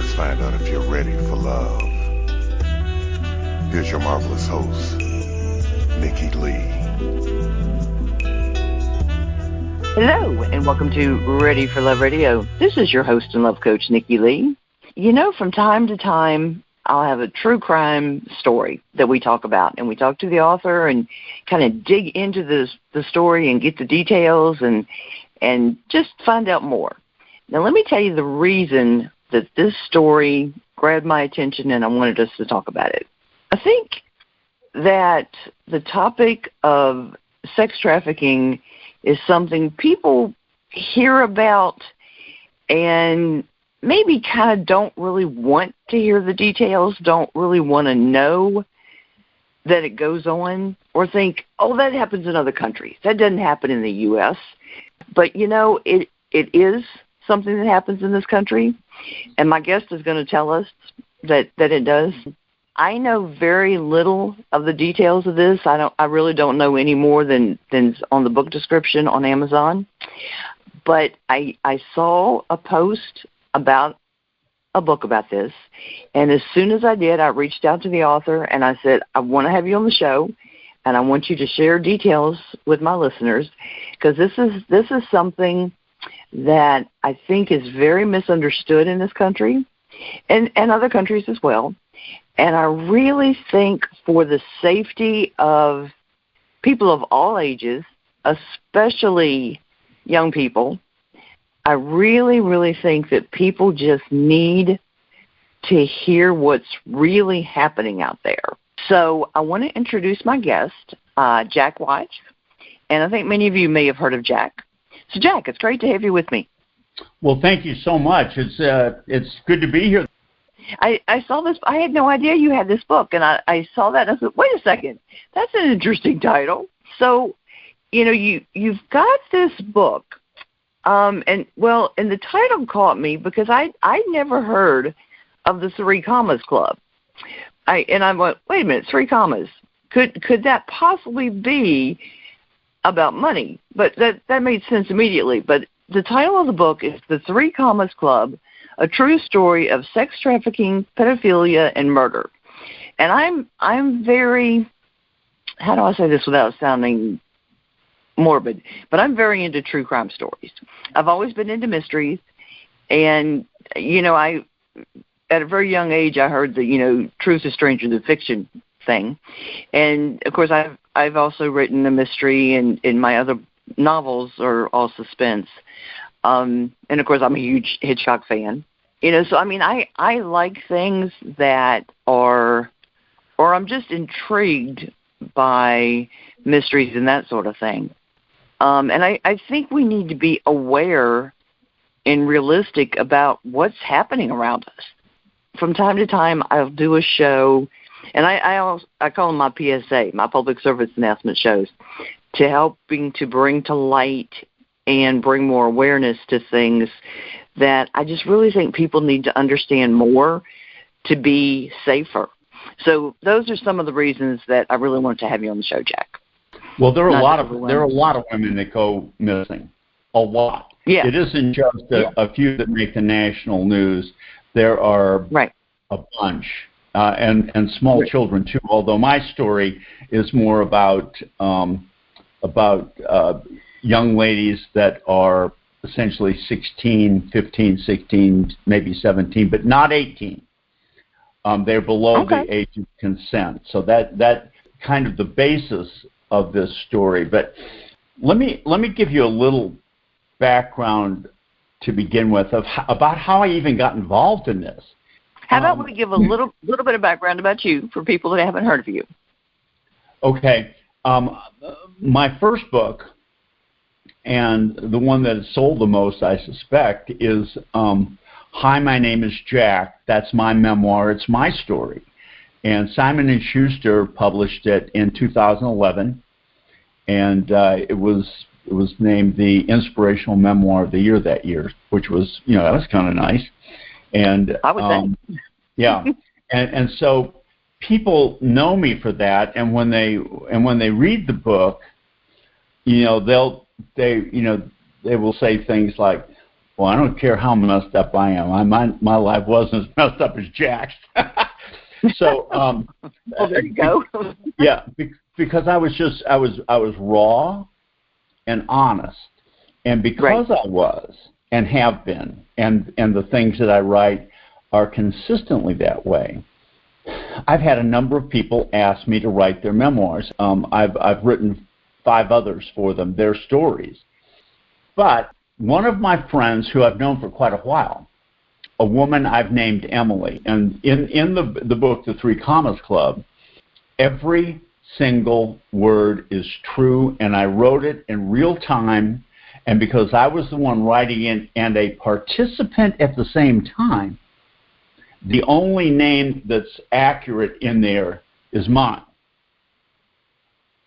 Let's find out if you're ready for love. Here's your marvelous host, Nikki Lee. Hello, and welcome to Ready for Love Radio. This is your host and love coach, Nikki Lee. You know, from time to time, I'll have a true crime story that we talk about, and we talk to the author and kind of dig into the story and get the details and just find out more. Now, let me tell you the reason that this story grabbed my attention and I wanted us to talk about it. I think that the topic of sex trafficking is something people hear about and maybe kind of don't really want to hear the details, don't really want to know that it goes on, or think, oh, that happens in other countries. That doesn't happen in the U.S. But, you know, it is something that happens in this country, and my guest is going to tell us that it does. I know very little of the details of this. I really don't know any more than on the book description on Amazon. But I saw a post about a book about this, and as soon as I did, I reached out to the author and I said, I want to have you on the show, and I want you to share details with my listeners, because this is something that I think is very misunderstood in this country and other countries as well. And I really think for the safety of people of all ages, especially young people, I really, really think that people just need to hear what's really happening out there. So I want to introduce my guest, Jack White, and I think many of you may have heard of Jack. So, Jack, it's great to have you with me. Well, thank you so much. It's good to be here. I saw this. I had no idea you had this book, and I saw that, and I said, wait a second, that's an interesting title. So, you know, you've got this book, and the title caught me because I never heard of the Three Commas Club. I went, wait a minute, Three Commas. Could that possibly be about money? But that made sense immediately. But the title of the book is The Three Commas Club, a true story of sex trafficking, pedophilia, and murder. And I'm very, how do I say this without sounding morbid, but I'm very into true crime stories. I've always been into mysteries, and, you know, at a very young age, I heard the, you know, truth is stranger than fiction thing. And, of course, I've also written a mystery, and my other novels are all suspense. And, of course, I'm a huge Hitchcock fan. You know, so, I mean, I like things that are, or I'm just intrigued by mysteries and that sort of thing. And I think we need to be aware and realistic about what's happening around us. From time to time, I'll do a show, and I call them my PSA, my public service announcement shows, to helping to bring to light and bring more awareness to things that I just really think people need to understand more to be safer. So those are some of the reasons that I really wanted to have you on the show, Jack. Well, there are a lot of women that go missing. A lot. Yeah. It isn't just a few that make the national news. There are a bunch, and small children too. Although my story is more about young ladies that are essentially 16, 15, 16, maybe 17, but not 18. They're below the age of consent. So that kind of the basis of this story. But let me give you a little background to begin with about how I even got involved in this. How about we give a little bit of background about you for people that haven't heard of you? Okay. My first book, and the one that has sold the most, I suspect, is Hi, My Name is Jack. That's my memoir. It's my story. And Simon & Schuster published it in 2011, and it was named the Inspirational Memoir of the Year that year, which was, you know, that was kind of nice. And I would say. Yeah. And so people know me for that, and when they read the book, you know, they will say things like, well, I don't care how messed up I am. My life wasn't as messed up as Jack's. So, well, there you go. Yeah, because I was raw and honest, and because I was and have been, and the things that I write are consistently that way. I've had a number of people ask me to write their memoirs. I've written 5 others for them, their stories. But one of my friends who I've known for quite a while, a woman I've named Emily, and in the book, The Three Commas Club, every single word is true, and I wrote it in real time, and because I was the one writing it and a participant at the same time, the only name that's accurate in there is mine.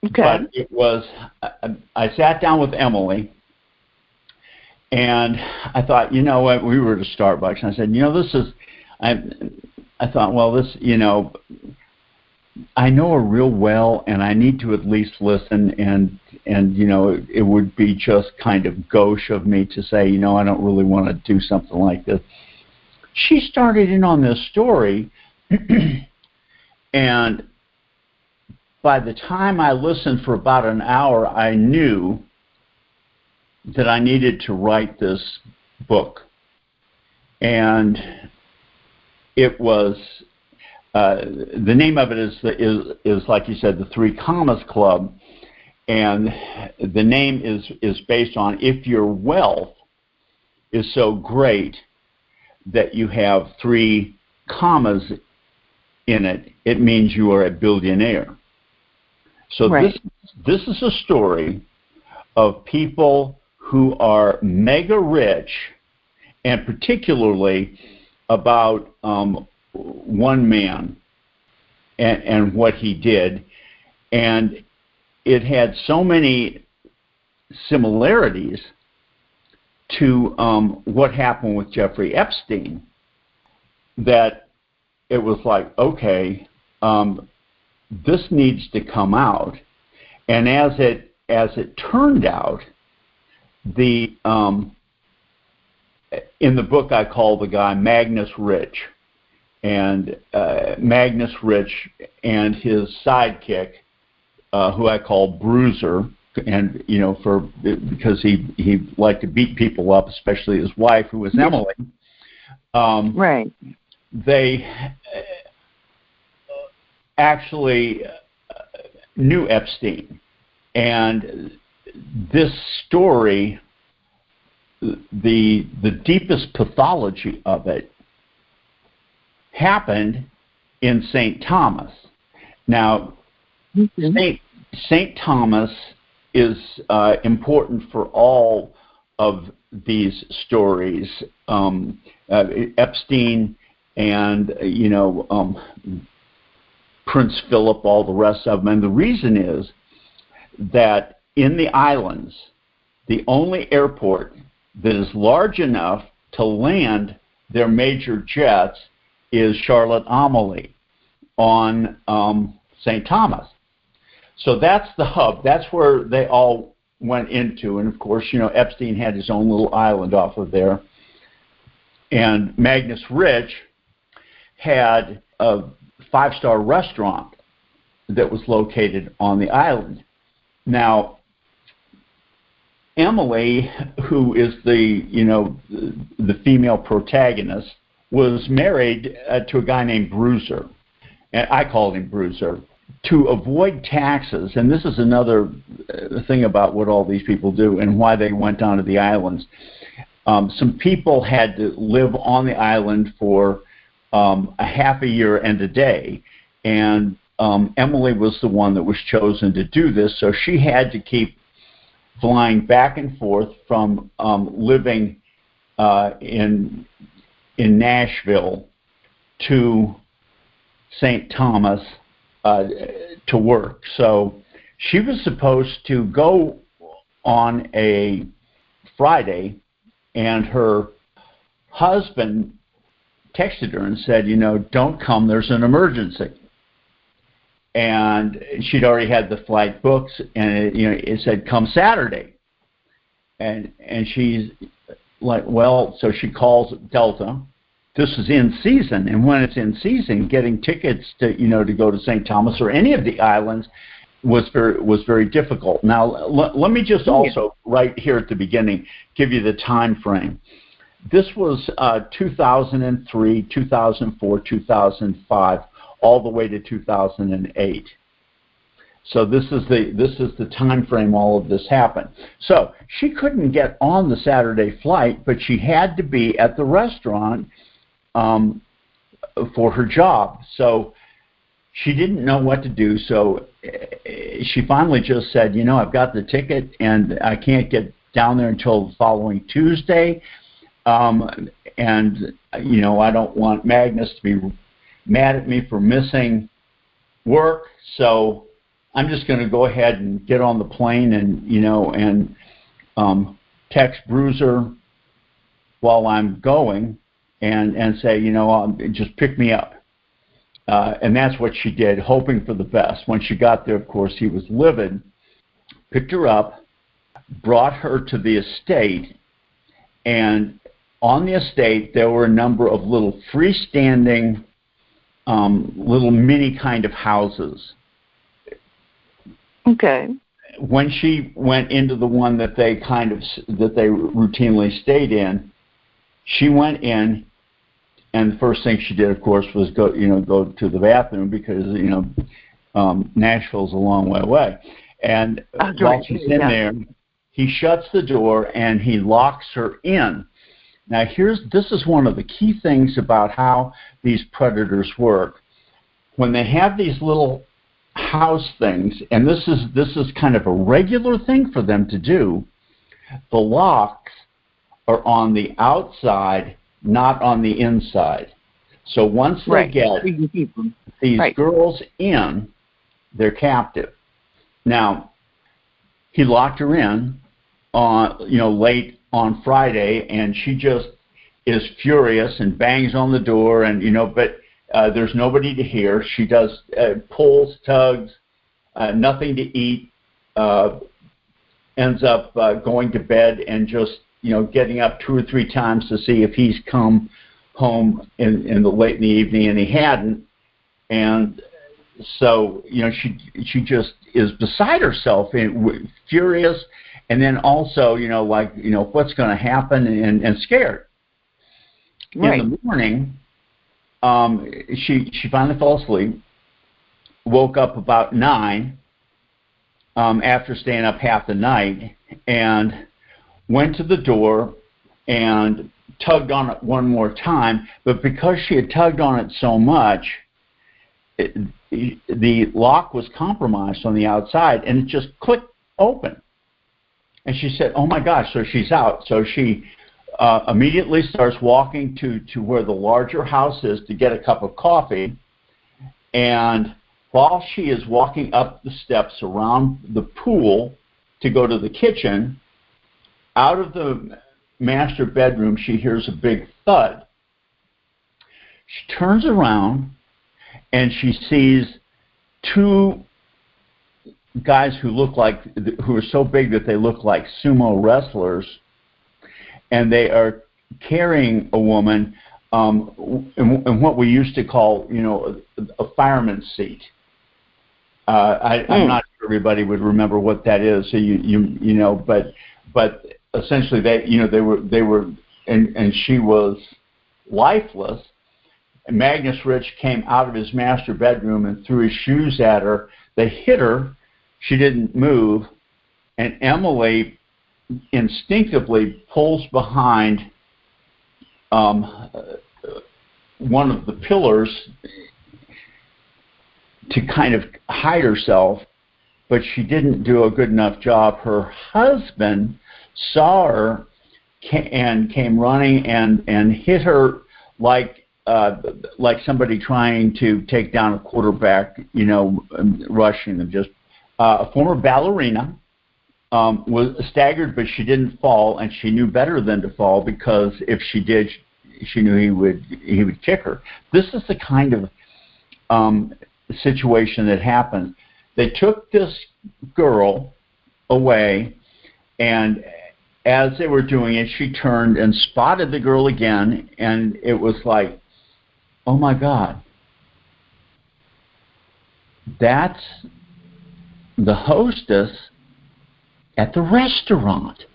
Okay. But it was, I sat down with Emily, and I thought, you know what, we were at a Starbucks, and I said, you know, I thought, well, this, you know, I know her real well, and I need to at least listen, and you know, it would be just kind of gauche of me to say, you know, I don't really want to do something like this. She started in on this story, and by the time I listened for about an hour, I knew that I needed to write this book. And it was, the name of it is like you said, The Three Commas Club. And the name is based on, if your wealth is so great that you have 3 commas in it, it means you are a billionaire. So this is a story of people who are mega rich, and particularly about one man and what he did. And it had so many similarities to what happened with Jeffrey Epstein that it was like, okay, this needs to come out. And as it turned out, in the book I call the guy Magnus Rich, and Magnus Rich and his sidekick, who I call Bruiser, and you know, because he liked to beat people up, especially his wife, who was Emily. They actually knew Epstein, and this story, the deepest pathology of it happened in St. Thomas. Now, St. Thomas is important for all of these stories. Epstein and, you know, Prince Philip, all the rest of them. And the reason is that in the islands, the only airport that is large enough to land their major jets is Charlotte Amalie on St. Thomas. So that's the hub. That's where they all went into. And, of course, you know, Epstein had his own little island off of there. And Magnus Rich had a 5-star restaurant that was located on the island. Now, Emily, who is the female protagonist, was married to a guy named Bruiser, and I called him Bruiser, to avoid taxes. And this is another thing about what all these people do and why they went down to the islands. Some people had to live on the island for a half a year and a day, and Emily was the one that was chosen to do this, so she had to keep flying back and forth from living in Nashville to St. Thomas to work. So she was supposed to go on a Friday, and her husband texted her and said, you know, don't come, there's an emergency. And she'd already had the flight booked, and it said come Saturday. And she so she calls Delta. This is in season, and when it's in season, getting tickets to go to St. Thomas or any of the islands was very difficult. Now, let me just also right here at the beginning give you the time frame. This was 2003, 2004, 2005, all the way to 2008. So this is the time frame all of this happened. So she couldn't get on the Saturday flight, but she had to be at the restaurant for her job. So she didn't know what to do. So she finally just said, I've got the ticket and I can't get down there until the following Tuesday. And I don't want Magnus to be mad at me for missing work. So I'm just going to go ahead and get on the plane and text Bruiser while I'm going and say, just pick me up. And that's what she did, hoping for the best. When she got there, of course, he was livid, picked her up, brought her to the estate, and on the estate there were a number of little freestanding, little mini kind of houses. Okay. When she went into the one that they routinely stayed in, she went in, and the first thing she did, of course, was go to the bathroom because Nashville's a long way away. And while she's in there, he shuts the door and he locks her in. Now, this is one of the key things about how these predators work. When they have these little house things, and this is kind of a regular thing for them to do, the locks are on the outside, not on the inside. So once they get these girls in, they're captive. Now, he locked her in late on Friday, and she just is furious and bangs on the door, and but there's nobody to hear. She does pulls, tugs, nothing to eat, ends up going to bed and just getting up 2 or 3 times to see if he's come home in the late in the evening, and he hadn't. And so she just is beside herself and furious, and then also what's going to happen, and scared. Right. In the morning, she finally fell asleep, woke up about 9 after staying up half the night, and went to the door and tugged on it one more time. But because she had tugged on it so much, the lock was compromised on the outside, and it just clicked open. And she said, oh my gosh, so she's out. So she immediately starts walking to where the larger house is to get a cup of coffee. And while she is walking up the steps around the pool to go to the kitchen, out of the master bedroom, she hears a big thud. She turns around, and she sees 2 guys who are so big that they look like sumo wrestlers, and they are carrying a woman in what we used to call, a fireman's seat. I'm not sure everybody would remember what that is. So but essentially they were, and she was lifeless. And Magnus Rich came out of his master bedroom and threw his shoes at her. They hit her. She didn't move, and Emily instinctively pulls behind one of the pillars to kind of hide herself, but she didn't do a good enough job. Her husband saw her and came running and hit her like somebody trying to take down a quarterback, rushing them. Just a former ballerina, was staggered, but she didn't fall, and she knew better than to fall, because if she did, she knew he would kick her. This is the kind of situation that happened. They took this girl away, and as they were doing it, she turned and spotted the girl again, and it was like, oh my God, that's the hostess at the restaurant.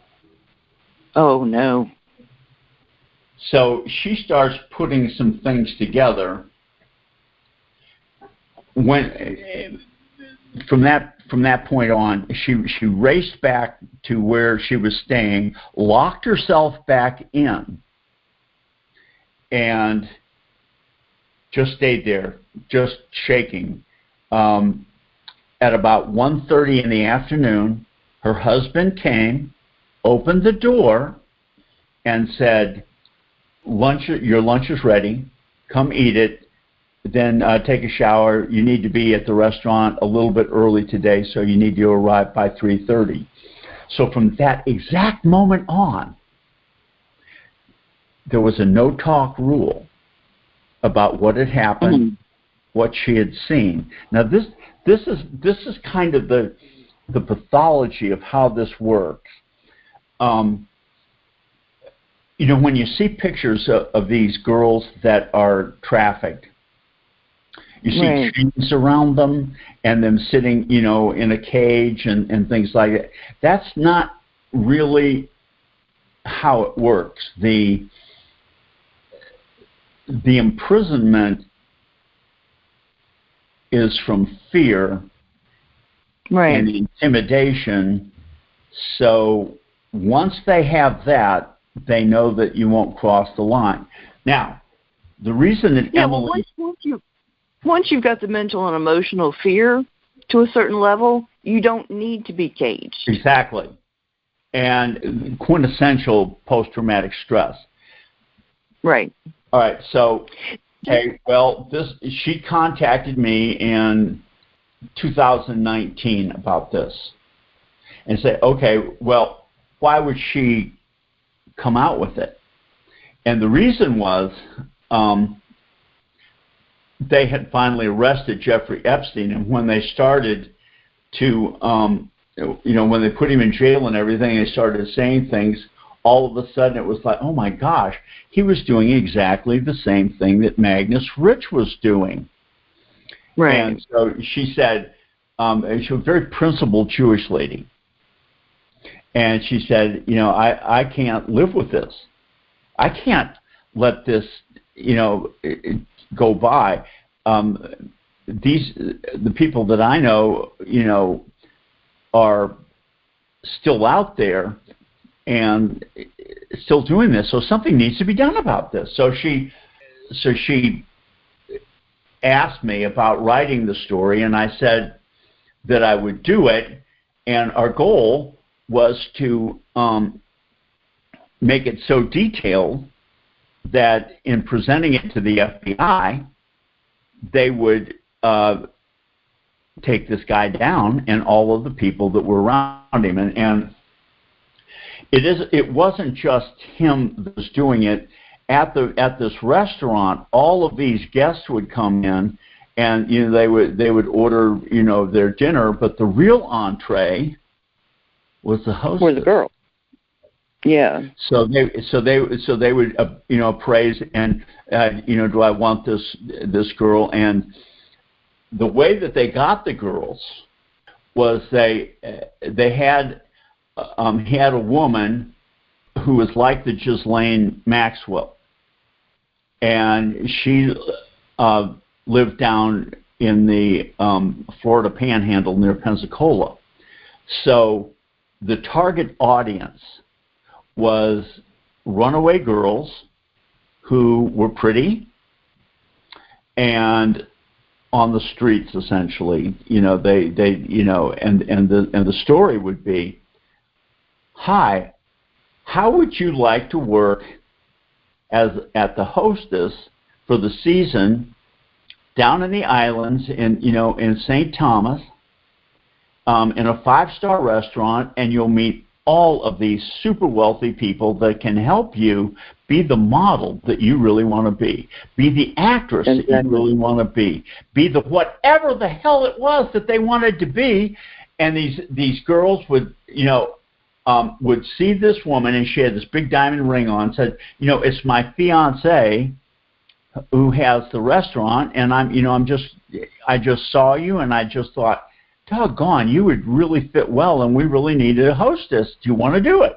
Oh, no. So she starts putting some things together. From that point on, she raced back to where she was staying, locked herself back in, and just stayed there, just shaking. At about 1:30 in the afternoon, her husband came, opened the door, and said, your lunch is ready. Come eat it. Then take a shower. You need to be at the restaurant a little bit early today, so you need to arrive by 3:30. So from that exact moment on, there was a no-talk rule about what had happened, what she had seen. Now this is kind of the pathology of how this works. When you see pictures of these girls that are trafficked, you see chains around them and them sitting, in a cage and things like that. That's not really how it works. The imprisonment is from fear and intimidation. So once they have that, they know that you won't cross the line. Now, the reason that Emily... Once you've got the mental and emotional fear to a certain level, you don't need to be caged. Exactly. And quintessential post-traumatic stress. Right. All right, so, she contacted me in 2019 about this and said, okay, well, why would she come out with it? And the reason was they had finally arrested Jeffrey Epstein, and when they started to, when they put him in jail and everything, they started saying things, all of a sudden it was like, oh my gosh, he was doing exactly the same thing that Magnus Rich was doing. Right. And so she said, she was a very principled Jewish lady. And she said, I can't live with this. I can't let this, go by. The people that I know, are still out there and still doing this. So something needs to be done about this. So she asked me about writing the story, and I said that I would do it. And our goal was to make it so detailed that in presenting it to the FBI, they would take this guy down and all of the people that were around him. And it wasn't just him that was doing it. At this restaurant, all of these guests would come in, and they would order their dinner, but the real entree was the hostess. Or the girl. Yeah. So they would appraise and do I want this girl? And the way that they got the girls was they had a woman who was like the Ghislaine Maxwell, and she lived down in the Florida Panhandle near Pensacola. So the target audience was runaway girls who were pretty and on the streets, essentially. And the story would be, hi, how would you like to work at the hostess for the season down in the islands in St. Thomas, in a 5-star restaurant, and you'll meet all of these super wealthy people that can help you be the model that you really want to be the actress that you really want to be the whatever the hell it was that they wanted to be. And these girls would, would see this woman, and she had this big diamond ring on, said, it's my fiance who has the restaurant, and I just saw you, and I just thought, doggone, you would really fit well, and we really needed a hostess. Do you want to do it?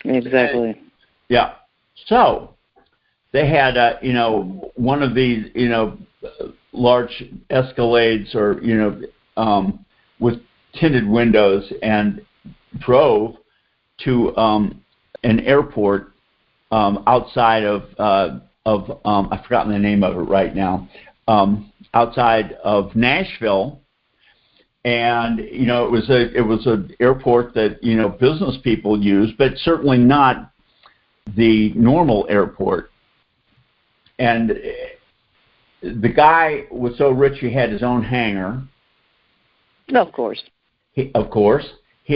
Exactly. Yeah. So they had, one of these, large Escalades or, with tinted windows, and drove to an airport outside of I've forgotten the name of it right now, outside of Nashville. And it was an airport that business people use, but certainly not the normal airport. And the guy was so rich he had his own hangar. Of course. He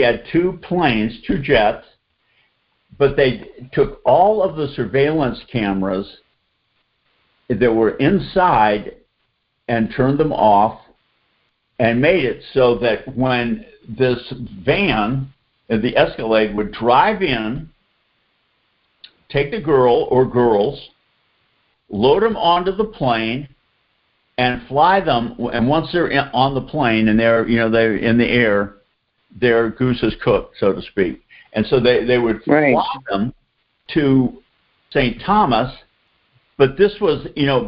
had 2 planes, 2 jets, but they took all of the surveillance cameras that were inside and turned them off, and made it so that when this van, the Escalade, would drive in, take the girl or girls, load them onto the plane, and fly them. And once they're on the plane and they're in the air, their goose is cooked, so to speak. And so they would fly them to St. Thomas. But this was,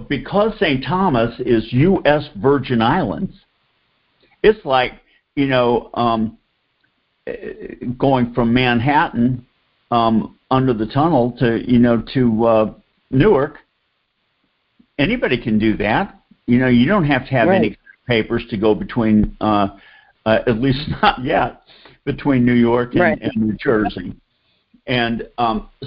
because St. Thomas is U.S. Virgin Islands, it's like, going from Manhattan under the tunnel to Newark. Anybody can do that. You don't have to have any papers to go between, at least not yet, between New York and New Jersey. And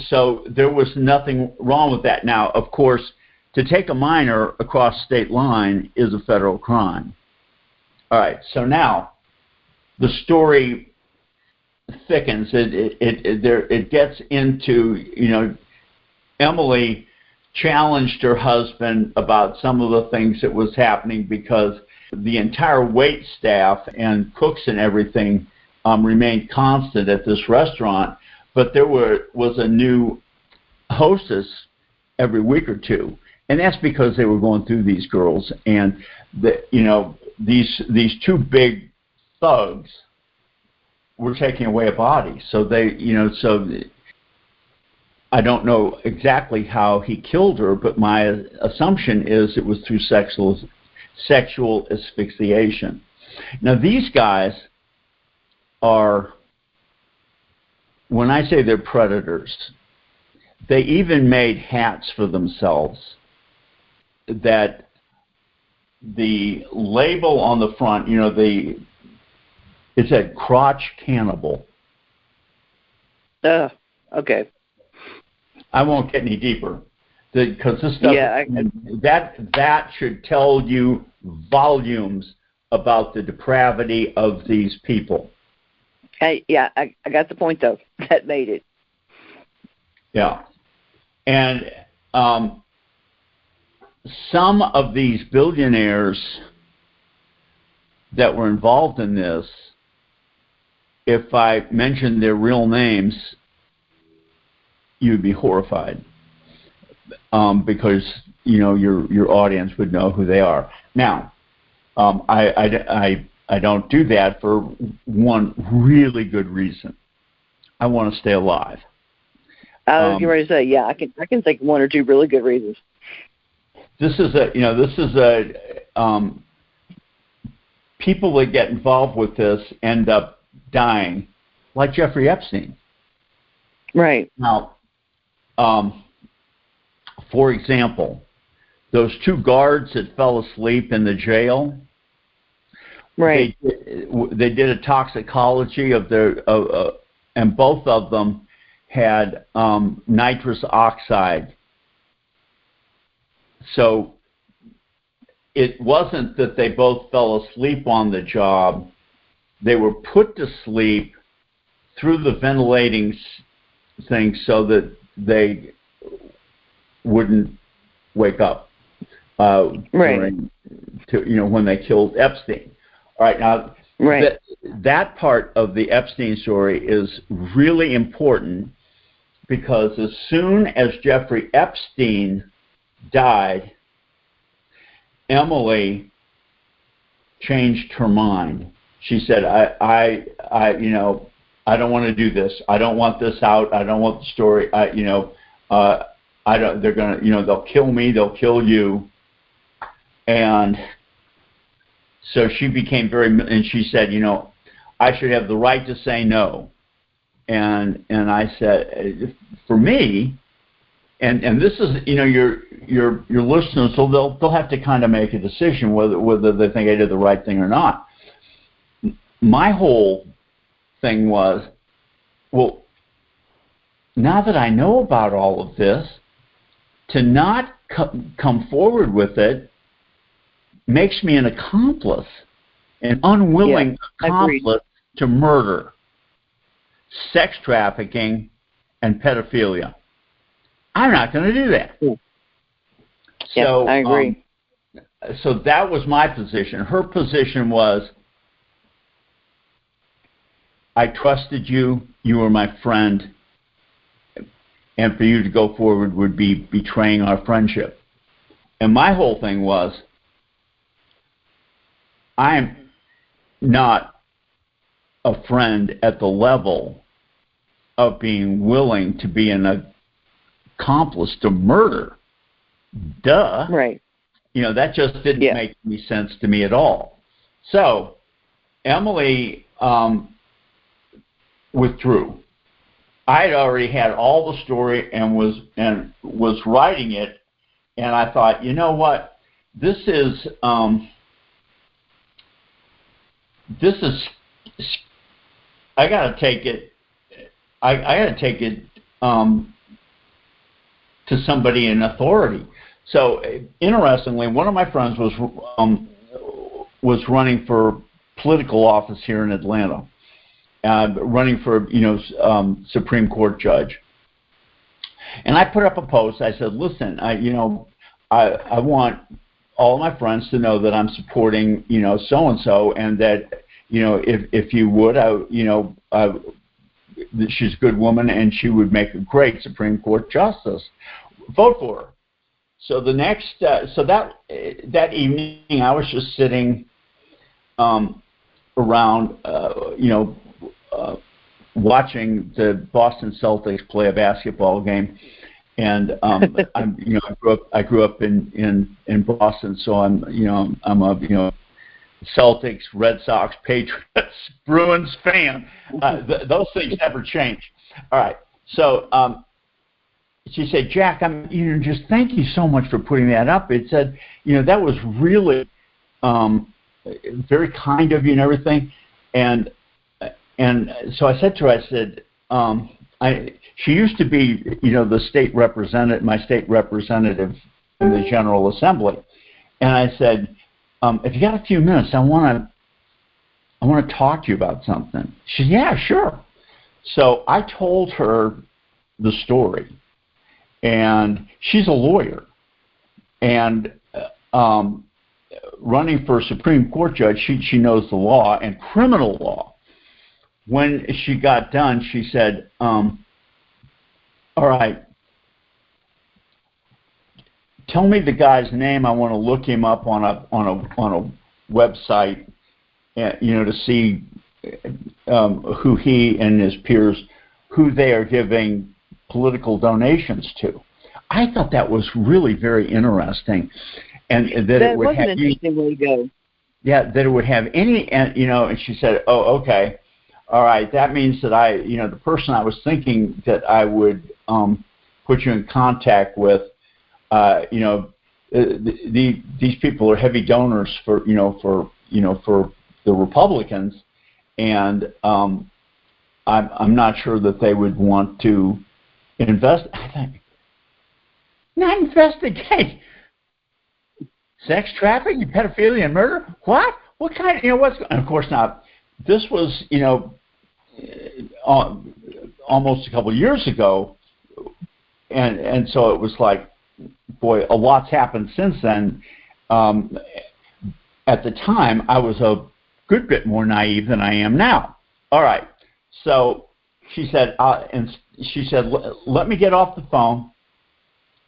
so there was nothing wrong with that. Now, of course, to take a minor across state line is a federal crime. All right, so now the story thickens. It gets into, Emily challenged her husband about some of the things that was happening because the entire wait staff and cooks and everything remained constant at this restaurant, but there was a new hostess every week or two, and that's because they were going through these girls, and these 2 big thugs were taking away a body. So I don't know exactly how he killed her, but my assumption is it was through sexual asphyxiation. Now, these guys are, when I say they're predators, they even made hats for themselves that the label on the front, it said crotch cannibal. Okay. I won't get any deeper because this stuff, that should tell you volumes about the depravity of these people. I got the point, though. That made it. Yeah. And some of these billionaires that were involved in this, if I mentioned their real names, you'd be horrified because your audience would know who they are. Now, I don't do that for one really good reason. I want to stay alive. I was ready to say, I can think of 1 or 2 really good reasons. This is people that get involved with this end up dying, like Jeffrey Epstein. Right. Now, for example, those 2 guards that fell asleep in the jail. Right. They did a toxicology of and both of them had nitrous oxide. So it wasn't that they both fell asleep on the job. They were put to sleep through the ventilating thing so that they wouldn't wake up when they killed Epstein. All right, now Right. That part of the Epstein story is really important because as soon as Jeffrey Epstein died, Emily changed her mind. She said, I don't want to do this. I don't want this out. I don't want the story. They're gonna, they'll kill me. They'll kill you. And so she became and she said, I should have the right to say no. And I said, for me, and this is, your listeners, so they'll have to kind of make a decision whether they think I did the right thing or not. My whole thing was, well, now that I know about all of this, to not come forward with it makes me an accomplice, an unwilling accomplice to murder, sex trafficking, and pedophilia. I'm not going to do that. Yeah, so I agree. So that was my position. Her position was, I trusted you. You were my friend. And for you to go forward would be betraying our friendship. And my whole thing was, I'm not a friend at the level of being willing to be an accomplice to murder. Duh. Right. That just didn't make any sense to me at all. So Emily withdrew. I had already had all the story and was writing it, and I thought, you know what, this is I got to take it. I got to take it to somebody in authority. So interestingly, one of my friends was running for political office here in Atlanta. Running for, Supreme Court judge. And I put up a post. I said, listen, I want all of my friends to know that I'm supporting, so-and-so, and that, if you would, she's a good woman and she would make a great Supreme Court justice. Vote for her. So the next, that evening, I was just sitting around, watching the Boston Celtics play a basketball game, and I grew up in Boston, so I'm a Celtics, Red Sox, Patriots, Bruins fan. Those things never change. All right, so she said, Jack, just thank you so much for putting that up. It said, that was really very kind of you and everything, and so I said to her, she used to be, my state representative in the General Assembly, and I said, if you got a few minutes, I want to talk to you about something. She said, yeah, sure. So I told her the story, and she's a lawyer, and running for Supreme Court judge, she knows the law and criminal law. When she got done, she said, all right, tell me the guy's name. I want to look him up on a website, to see who he and his peers, who they are giving political donations to. I thought that was really very interesting, and that it would have an interesting way to go. Yeah, that it would have any, and she said, oh, okay. All right, that means that the person I was thinking that I would put you in contact with, these people are heavy donors for the Republicans, and I'm not sure that they would want to not investigate sex trafficking, pedophilia, and murder. What? What kind? What's? And of course not. This was, almost a couple of years ago, and so it was like, boy, a lot's happened since then. At the time, I was good bit more naive than I am now. All right. So she said, let me get off the phone,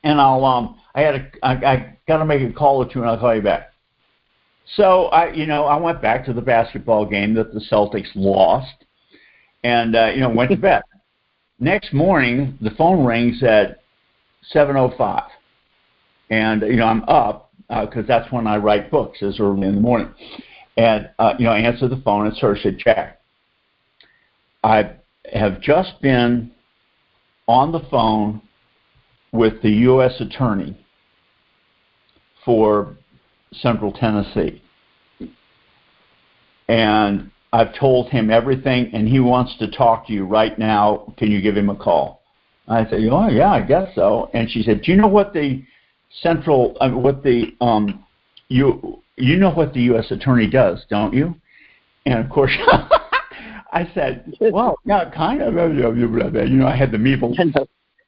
and I got to make a call or two, and I'll call you back. So I went back to the basketball game that the Celtics lost, and went to bed. Next morning, the phone rings at 7:05, and I'm up because that's when I write books, is early in the morning. And I answered the phone, and her said, Jack, I have just been on the phone with the U.S. Attorney for Central Tennessee, and I've told him everything, and he wants to talk to you right now. Can you give him a call? I said, oh yeah, I guess so. And she said, do you know what the you know what the U.S. Attorney does, don't you? And of course, I said, well, yeah, kind of. I had the measles.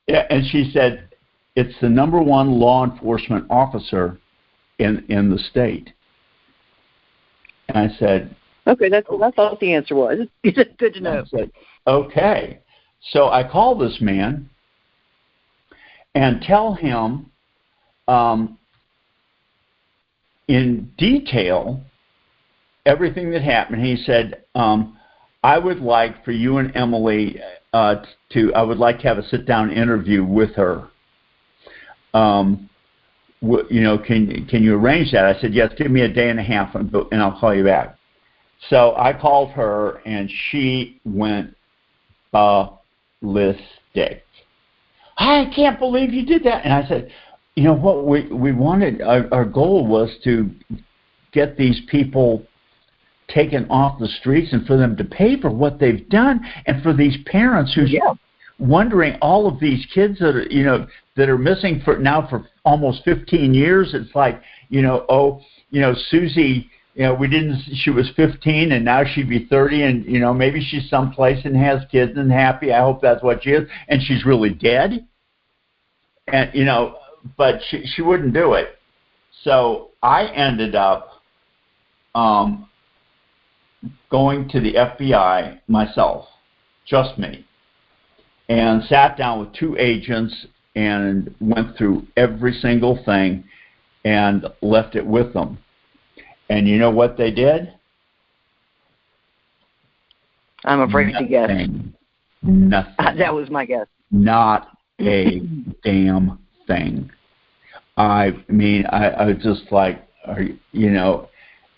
Yeah, and she said, it's the number one law enforcement officer in the state. And I said, okay, that's all the answer was. Good to know. I said, okay. So I call this man and tell him in detail everything that happened. He said, I would like for you and Emily I would like to have a sit-down interview with her. Can you arrange that? I said, yes, give me a day and a half, and I'll call you back. So I called her, and she went ballistic. I can't believe you did that. And I said, what we wanted, our goal was to get these people taken off the streets and for them to pay for what they've done, and for these parents who wondering, all of these kids that are that are missing for almost 15 years. It's like Susie, she was 15 and now she'd be 30, and maybe she's someplace and has kids and happy. I hope that's what she is, and she's really dead. And but she wouldn't do it. So I ended up going to the FBI myself, just me, and sat down with two agents and went through every single thing and left it with them. And you know what they did? I'm afraid to guess. Nothing. That was my guess. Not a damn thing. I mean, I was just like,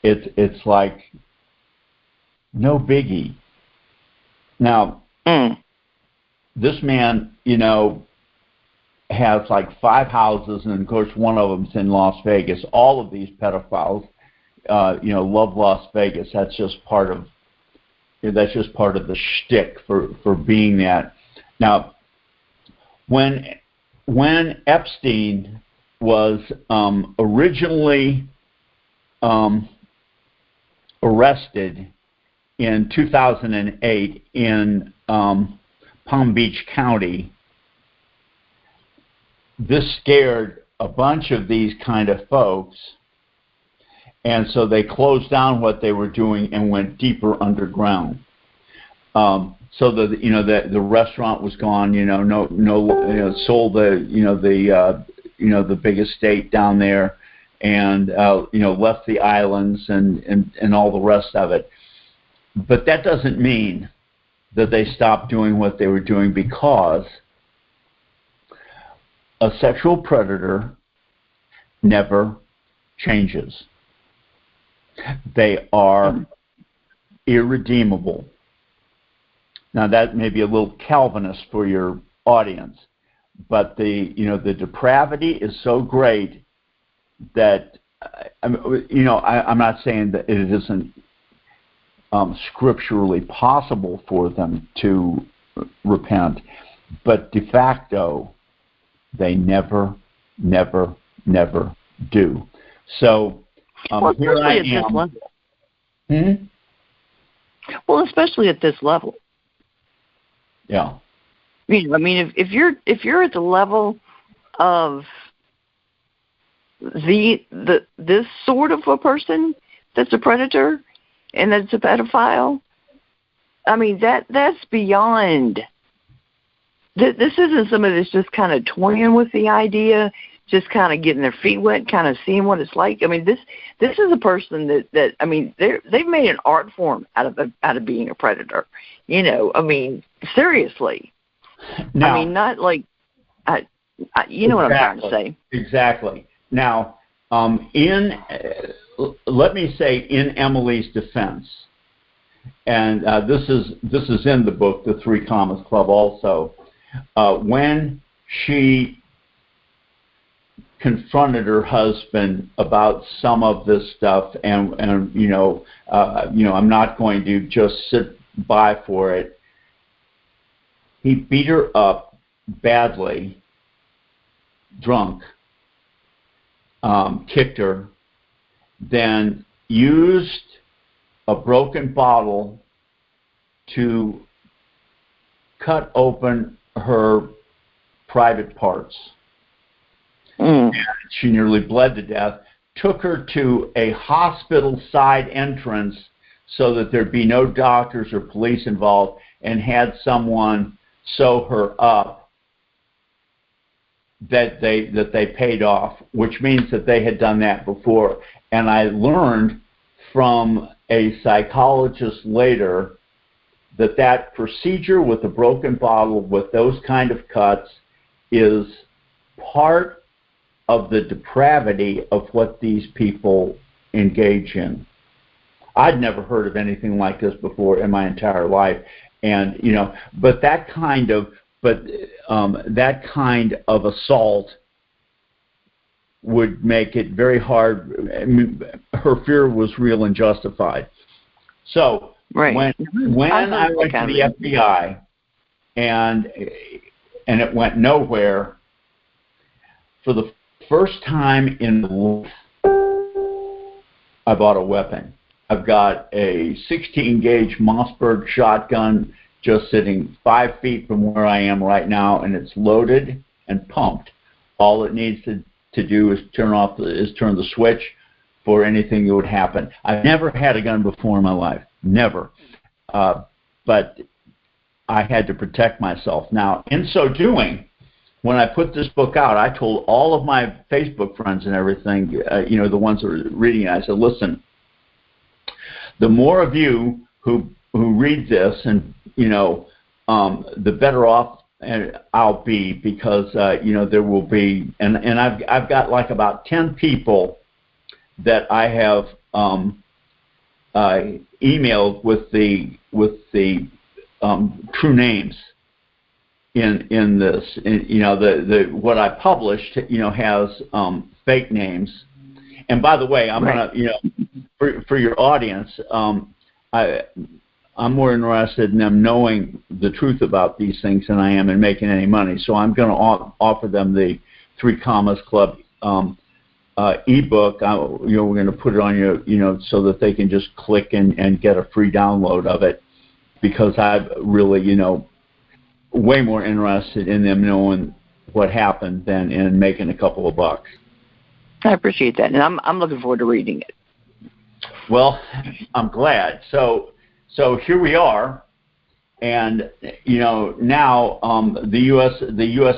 it's like no biggie. Now, this man, has like 5 houses, and of course one of them's in Las Vegas. All of these pedophiles, love Las Vegas. That's just part of the shtick for being that. Now, when Epstein was originally arrested in 2008 in Palm Beach County, this scared a bunch of these kind of folks, and so they closed down what they were doing and went deeper underground. So the restaurant was gone. Sold the big estate down there, and left the islands and all the rest of it. But that doesn't mean that they stopped doing what they were doing, because a sexual predator never changes. They are irredeemable. Now that may be a little Calvinist for your audience, but the depravity is so great that I'm not saying that it isn't scripturally possible for them to repent, but de facto they never do. So here I am. Well, especially at this level. Yeah. I mean, if you're at the level of this sort of a person that's a predator, and that's a pedophile. I mean, that's beyond. This isn't somebody that's just kind of toying with the idea, just kind of getting their feet wet, kind of seeing what it's like. I mean, this is a person that I mean, they've made an art form out of being a predator. You know, I mean, seriously. Now, I mean, not like, you know what I'm trying to say. Exactly. Now, let me say in Emily's defense, and this is in the book, The Three Commas Club, also. When she confronted her husband about some of this stuff, and I'm not going to just sit by for it. He beat her up badly, drunk, kicked her, then used a broken bottle to cut open her private parts. And she nearly bled to death, took her to a hospital side entrance so that there'd be no doctors or police involved, and had someone sew her up that they paid off, which means that they had done that before. And I learned from a psychologist later that procedure with a broken bottle with those kind of cuts is part of the depravity of what these people engage in. I'd never heard of anything like this before in my entire life, and but that kind of assault would make it very hard. I mean, her fear was real and justified. So right. when I went to the FBI and it went nowhere, for the first time in life, I bought a weapon. I've got a 16-gauge Mossberg shotgun just sitting 5 feet from where I am right now, and it's loaded and pumped. All it needs to do is turn the switch for anything that would happen. I've never had a gun before in my life, never. But I had to protect myself. Now, in so doing, when I put this book out, I told all of my Facebook friends and everything, the ones that were reading it, I said, listen, the more of you who read this, and the better off I'll be, because there will be, and I've got like about 10 people that I have emailed with the true names in this. And, what I published has fake names. And by the way, I'm gonna for your audience, I'm more interested in them knowing the truth about these things than I am in making any money. So I'm going to offer them the Three Commas Club ebook. We're going to put it on so that they can just click and get a free download of it, because I'm really way more interested in them knowing what happened than in making a couple of bucks. I appreciate that, and I'm looking forward to reading it. Well, I'm glad. So here we are, and now the U.S.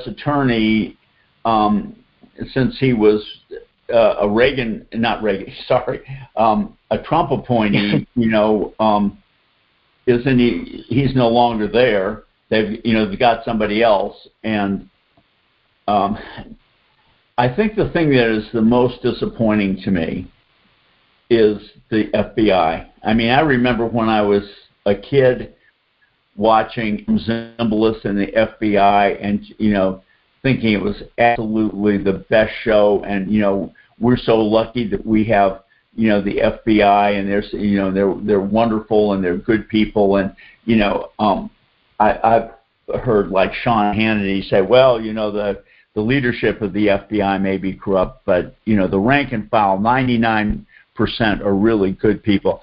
attorney, since he was a Trump appointee, isn't he? He's no longer there. They've got somebody else, and I think the thing that is the most disappointing to me is the FBI. I mean, I remember when I was a kid watching Zimbalist and the FBI, and thinking it was absolutely the best show, and we're so lucky that we have the FBI, and they're wonderful and they're good people, and I've heard like Sean Hannity say, well, the leadership of the FBI may be corrupt, but the rank and file, 99% are really good people.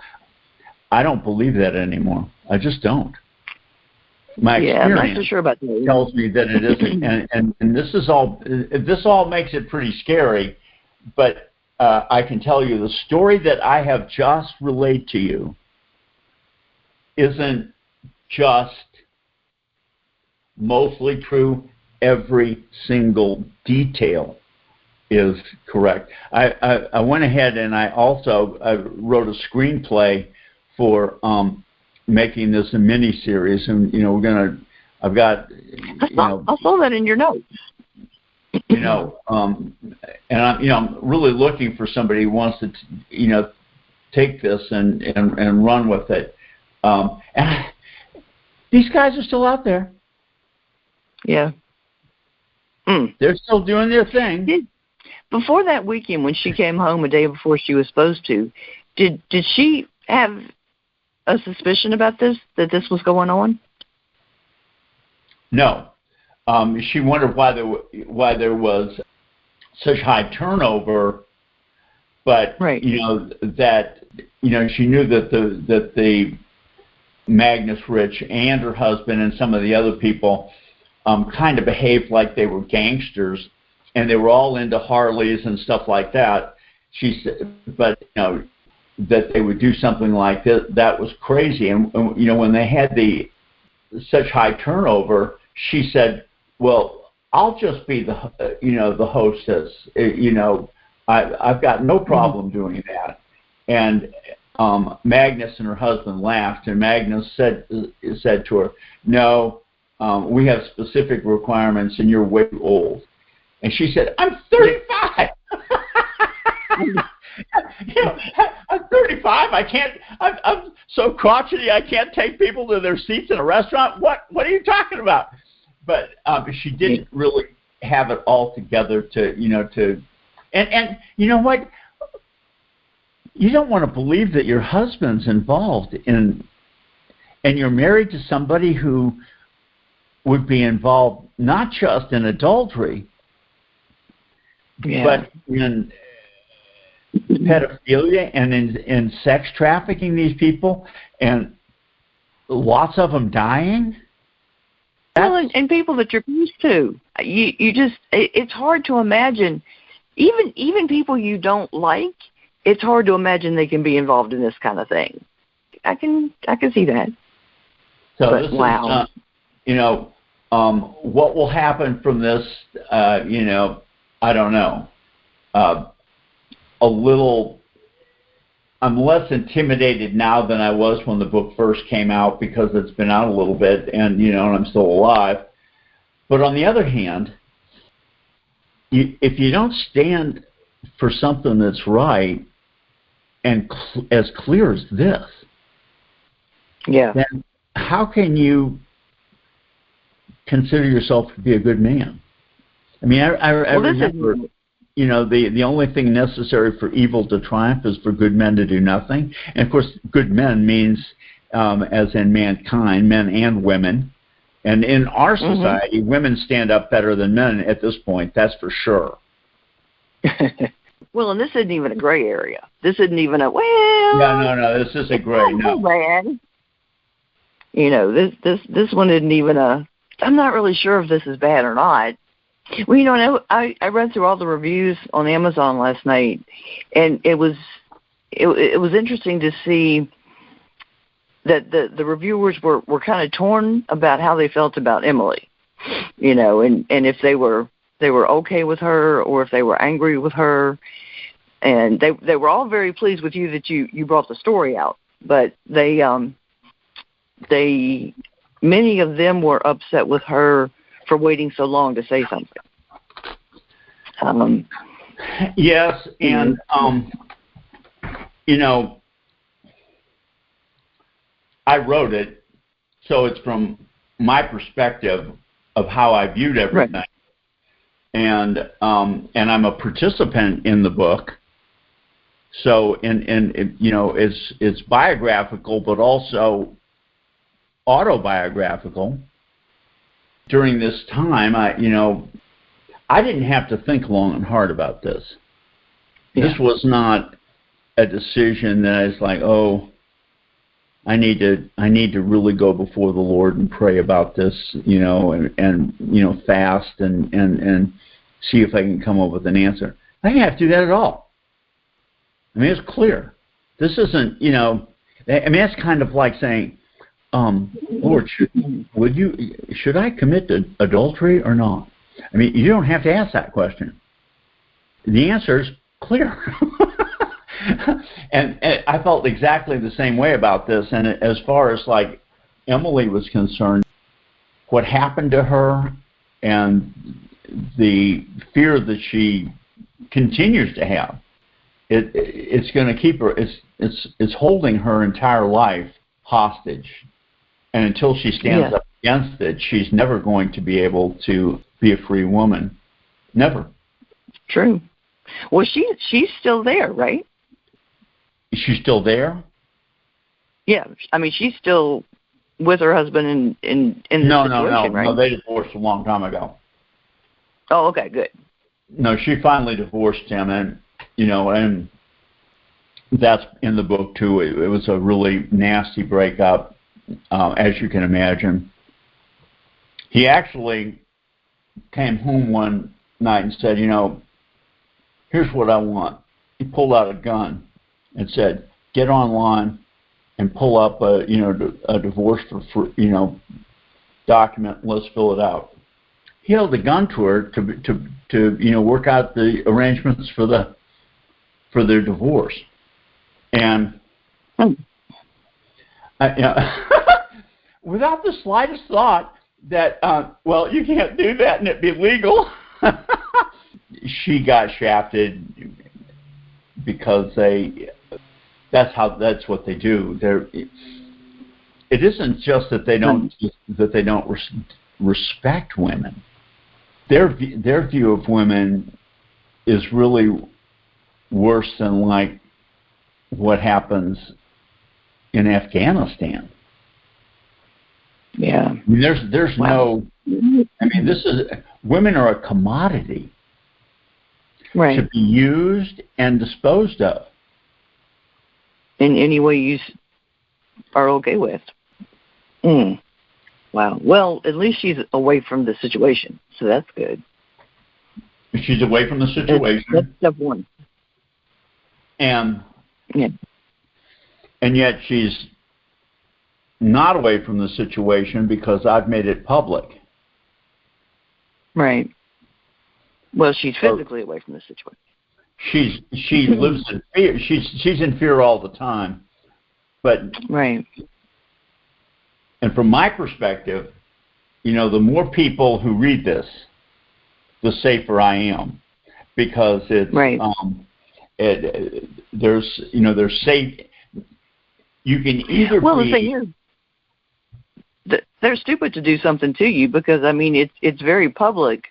I don't believe that anymore. I just don't. My experience I'm not so sure about that. tells me that it isn't, and this all makes it pretty scary. But I can tell you the story that I have just relayed to you isn't just mostly true. Every single detail is correct. I went ahead and I wrote a screenplay for making this a mini series, and I've got I saw that in your notes. And I'm really looking for somebody who wants to take this and run with it. And these guys are still out there. Yeah. They're still doing their thing. Before that weekend, when she came home a day before she was supposed to, did she have a suspicion about this, that this was going on? No. She wondered why there was such high turnover, but right. she knew that the Magnus Rich and her husband and some of the other people kind of behaved like they were gangsters, and they were all into Harleys and stuff like that. She said, but that they would do something like that was crazy. And when they had such high turnover, she said, "Well, I'll just be the hostess. I've got no problem doing that." And Magnus and her husband laughed, and Magnus said to her, "No, we have specific requirements, and you're way too old." And she said, "I'm 35." I'm 35. I can't. I'm so crotchety. I can't take people to their seats in a restaurant. What are you talking about? But she didn't really have it all together to and you know what? You don't want to believe that your husband's involved and you're married to somebody who would be involved not just in adultery, but in pedophilia and in sex trafficking these people, and lots of them dying. Well, and people that you're used to. It's hard to imagine, even people you don't like, it's hard to imagine they can be involved in this kind of thing. I can see that. So but, this wow. is, what will happen from this, I don't know. I'm less intimidated now than I was when the book first came out, because it's been out a little bit and I'm still alive. But on the other hand, if you don't stand for something that's right and as clear as this, then how can you consider yourself to be a good man? I mean, I remember, the only thing necessary for evil to triumph is for good men to do nothing. And of course, good men means, as in mankind, men and women. And in our society, women stand up better than men at this point. That's for sure. Well, and this isn't even a gray area. This isn't even a No. This isn't gray. No. Bad. This one isn't even a. I'm not really sure if this is bad or not. Well, I read through all the reviews on Amazon last night, and it was interesting to see that the reviewers were kind of torn about how they felt about Emily, and if they were okay with her or if they were angry with her, and they were all very pleased with you that you brought the story out, but they many of them were upset with her for waiting so long to say something. Yes, and I wrote it, so it's from my perspective of how I viewed everything, right. And I'm a participant in the book, so it's biographical, but also autobiographical. During this time, I didn't have to think long and hard about this. Yeah. This was not a decision that I was like, oh, I need to really go before the Lord and pray about this, and fast and see if I can come up with an answer. I didn't have to do that at all. I mean, it's clear. This isn't, that's kind of like saying, Lord, should I commit adultery or not? I mean, you don't have to ask that question. The answer is clear. and I felt exactly the same way about this. And as far as like Emily was concerned, what happened to her and the fear that she continues to have, it's going to keep her. It's holding her entire life hostage, and until she stands up against it, she's never going to be able to be a free woman. Never. True. Well, she's still there, right? She's still there? Yeah. I mean, she's still with her husband in the situation, right? No, they divorced a long time ago. Oh, okay, good. No, she finally divorced him, and and that's in the book too. It was a really nasty breakup, as you can imagine. He actually came home one night and said, here's what I want. He pulled out a gun and said, get online and pull up a divorce for document. Let's fill it out. He held the gun to her to work out the arrangements for their divorce. And without the slightest thought that, you can't do that and it'd be legal, she got shafted because that's what they do. It isn't just that they don't respect women. Their view of women is really worse than like what happens in Afghanistan. Yeah. I mean, there's no. I mean, women are a commodity, right, to be used and disposed of in any way you are okay with. Wow. Well, at least she's away from the situation, so that's good. She's away from the situation. That's step one. And yet she's not away from the situation because I've made it public. Right. Well, she's physically away from the situation. She lives in fear. She's in fear all the time. But right. And from my perspective, the more people who read this, the safer I am, because it's right. There's safe. You can either the thing is, they're stupid to do something to you because I mean it's very public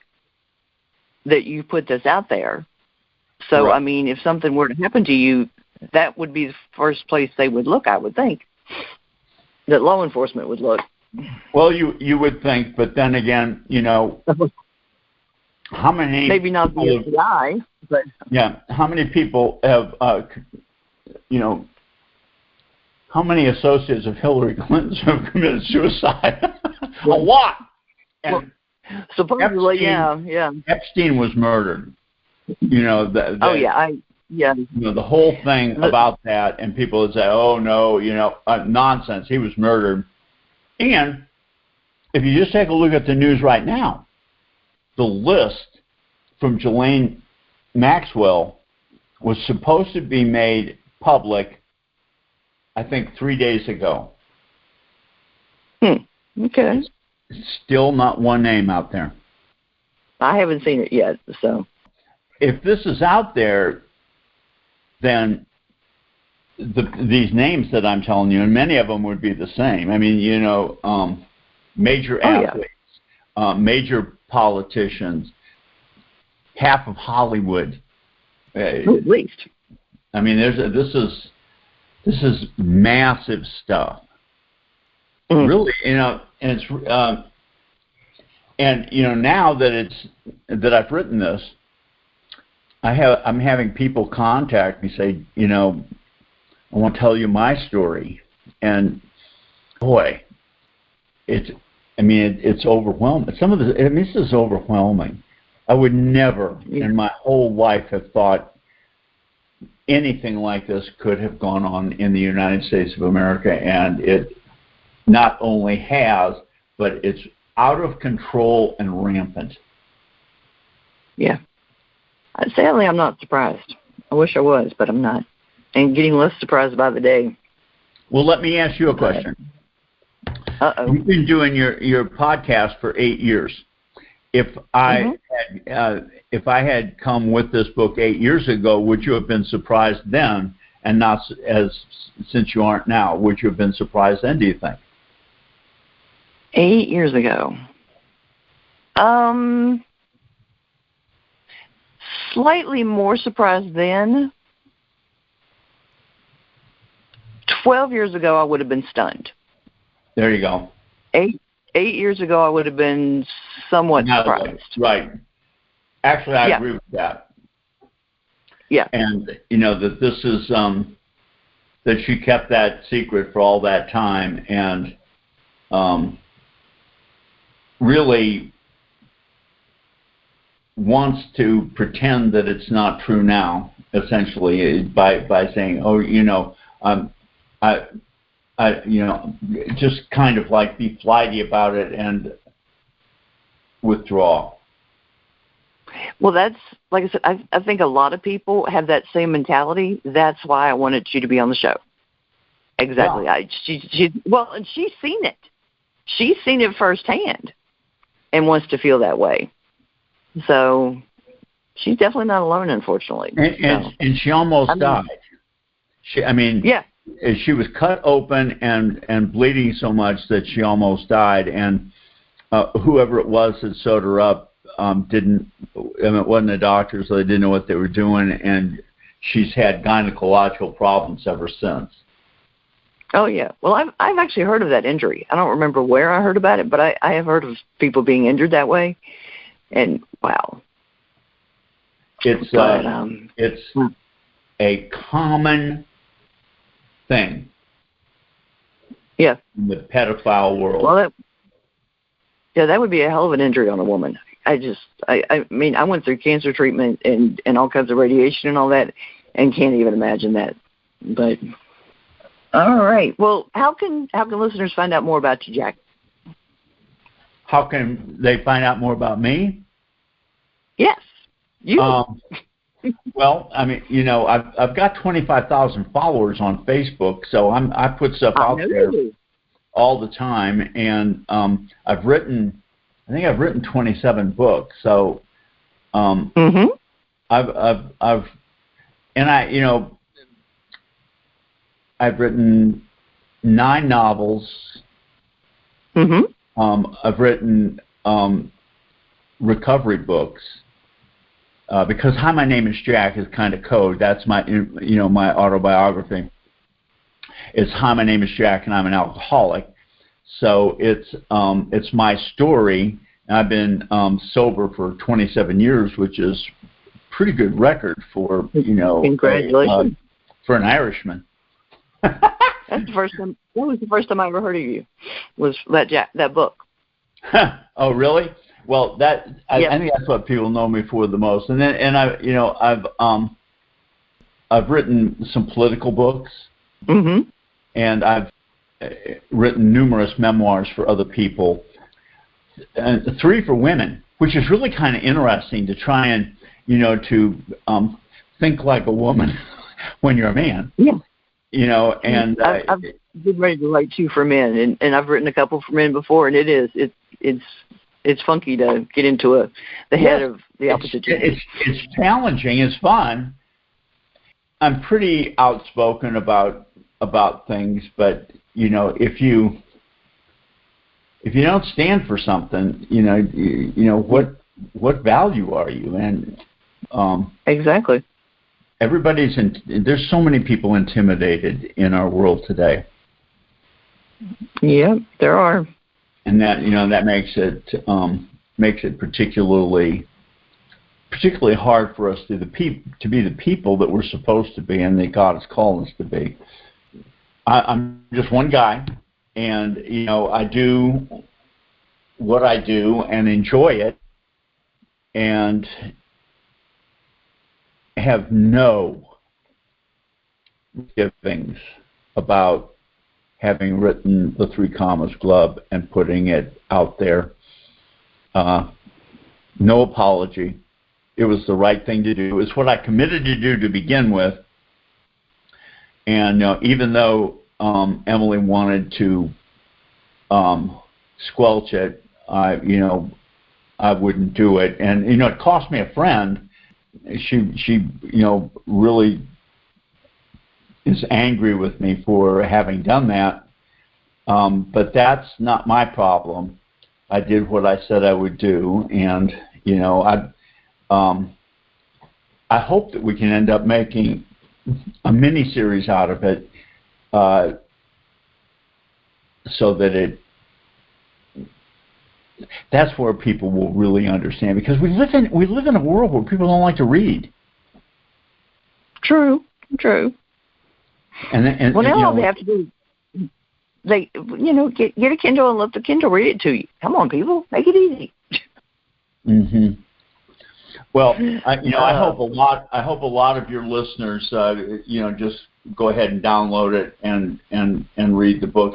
that you put this out there. So right. I mean, if something were to happen to you, that would be the first place they would look. I would think that law enforcement would look. Well, you would think, but then again, how many? Maybe not the FBI, but how many people have how many associates of Hillary Clinton's have committed suicide? A lot. And supposedly, Epstein was murdered. The whole thing about that, and people would say, "Oh no, nonsense. He was murdered." And if you just take a look at the news right now, the list from Ghislaine Maxwell was supposed to be made public, I think 3 days ago. Okay. Still not one name out there. I haven't seen it yet, so. If this is out there, then these names that I'm telling you, and many of them would be the same. I mean, major athletes, major politicians, half of Hollywood. At least. I mean, this is massive stuff. Really, and it's now that I've written this, I'm having people contact me, say, I want to tell you my story, and boy, it's overwhelming. This is overwhelming. I would never in my whole life have thought anything like this could have gone on in the United States of America, and it not only has, but it's out of control and rampant. Yeah. Sadly, I'm not surprised. I wish I was, but I'm not. And getting less surprised by the day. Well, let me ask you a question. Uh-oh. You've been doing your podcast for 8 years. If I had come with this book 8 years ago, would you have been surprised then, and not since you aren't now? Would you have been surprised then, do you think? 8 years ago. Slightly more surprised then. 12 years ago, I would have been stunned. There you go. 8 years ago, I would have been somewhat surprised. Right. Actually, I agree with that. Yeah. And, that this is, that she kept that secret for all that time and really wants to pretend that it's not true now, essentially, by saying, just kind of like be flighty about it and withdraw. Well, that's, like I said, I think a lot of people have that same mentality. That's why I wanted you to be on the show. Exactly. Yeah. And she's seen it. She's seen it firsthand and wants to feel that way. So she's definitely not alone, unfortunately. And she almost died. She was cut open and bleeding so much that she almost died. And whoever it was that sewed her up it wasn't a doctor, so they didn't know what they were doing. And she's had gynecological problems ever since. Oh, yeah. Well, I've actually heard of that injury. I don't remember where I heard about it, but I have heard of people being injured that way. And, wow. It's a common thing. Yeah. In the pedophile world. Well, that would be a hell of an injury on a woman. I went through cancer treatment and all kinds of radiation and all that, and can't even imagine that. But all right. Well, how can listeners find out more about you, Jack? How can they find out more about me? Yes. You. Well, I've got 25,000 followers on Facebook, so I put stuff out there all the time, and I've written 27 books. So I've written 9 novels. I've written recovery books. Because Hi, My Name is Jack is kind of code. That's my, my autobiography. It's Hi, My Name is Jack, and I'm an alcoholic. So it's my story. I've been sober for 27 years, which is a pretty good record for Congratulations. For an Irishman. That's the first time. That was the first time I ever heard of you. Was that book? Oh, really? Well, I think that's what people know me for the most. And I've written some political books, and I've written numerous memoirs for other people, and 3 for women, which is really kind of interesting to try and to think like a woman when you're a man. Yeah. And I've been ready to write 2 for men, and I've written a couple for men before, and it's funky to get into the head of the opposite gender. It's challenging. It's fun. I'm pretty outspoken about things, but if you don't stand for something, what value are you? And exactly. There's so many people intimidated in our world today. Yeah, there are. And that makes it particularly hard for us to be the people that we're supposed to be and that God has called us to be. I'm just one guy, and I do what I do and enjoy it, and have no misgivings about having written the Three Commas Club and putting it out there. No apology. It was the right thing to do. It was what I committed to do to begin with. And even though Emily wanted to squelch it, I wouldn't do it. And it cost me a friend. She really is angry with me for having done that. But that's not my problem. I did what I said I would do, and I hope that we can end up making a mini-series out of it, so that that's where people will really understand, because we live in a world where people don't like to read. True. And well, now all they have to do, get a Kindle and let the Kindle read it to you. Come on, people, make it easy. Mm-hmm. Well, I hope a lot of your listeners, just go ahead and download it and read the book.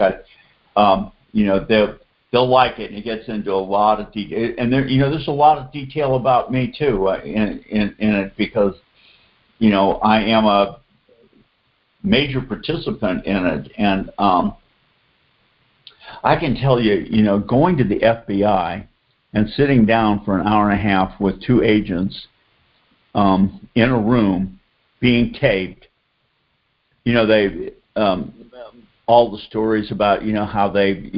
They'll like it, and it gets into a lot of detail. And there's a lot of detail about me too in it, because I am a major participant in it, and I can tell you, going to the FBI and sitting down for an hour and a half with two agents in a room being taped, they all the stories about how they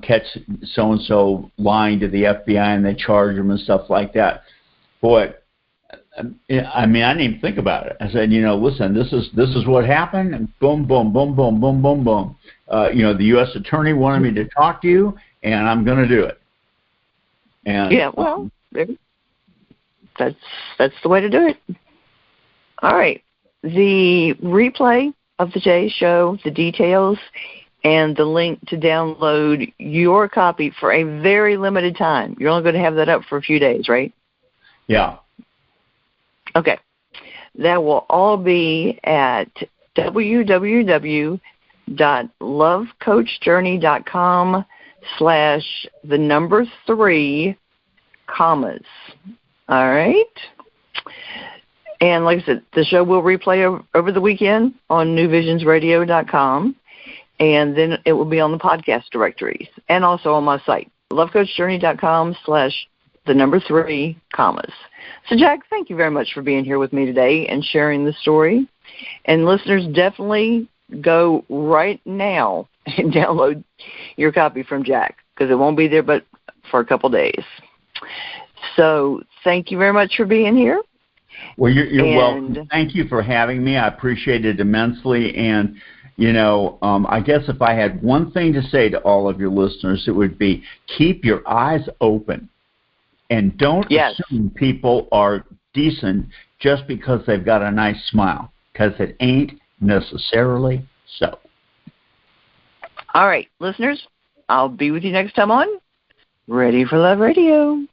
catch so and so lying to the FBI and they charge them and stuff like that. Boy, I mean, I didn't even think about it. I said, listen, this is what happened, and boom, boom, boom, boom, boom, boom, boom. The U.S. attorney wanted me to talk to you, and I'm going to do it. And yeah, well, that's the way to do it. All right, the replay of today's show, the details, and the link to download your copy for a very limited time. You're only going to have that up for a few days, right? Yeah. Okay. That will all be at www.lovecoachjourney.com/3 commas. All right. And like I said, the show will replay over the weekend on newvisionsradio.com, and then it will be on the podcast directories and also on my site, lovecoachjourney.com/3 commas. So, Jack, thank you very much for being here with me today and sharing the story. And listeners, definitely go right now and download your copy from Jack, because it won't be there but for a couple days. So thank you very much for being here. Well, you're welcome. Thank you for having me. I appreciate it immensely. And, I guess if I had one thing to say to all of your listeners, it would be keep your eyes open. And don't assume people are decent just because they've got a nice smile, because it ain't necessarily so. All right, listeners, I'll be with you next time on Ready for Love Radio.